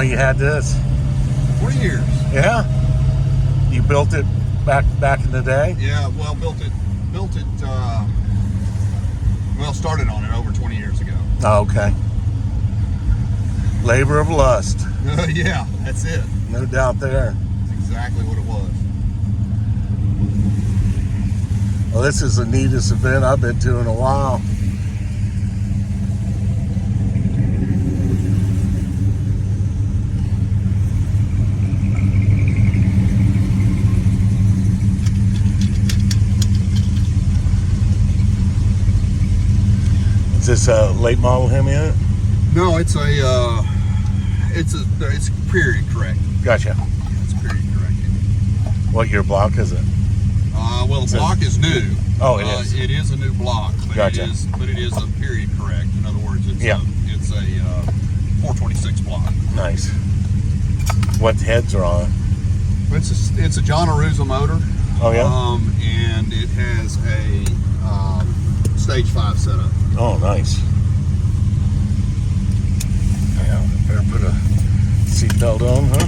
long you had this? 20 years. Yeah. You built it back in the day? Yeah, well, started on it over 20 years ago. Oh, okay. Labor of lust. Yeah, that's it. No doubt there. That's exactly what it was. Well, this is the neatest event I've been to in a while. Is this a late model Hemi in it? No, it's period correct. Gotcha. Yeah, it's period correct. What year block is it? Well, the block is new. Oh, it is. It is a new block, but Gotcha. it is a period correct. In other words, it's a 426 block. Nice. What heads are on? It's a John Arusa motor. Oh yeah. And it has a stage 5 setup. Oh, nice. Yeah, better put a seatbelt on, huh?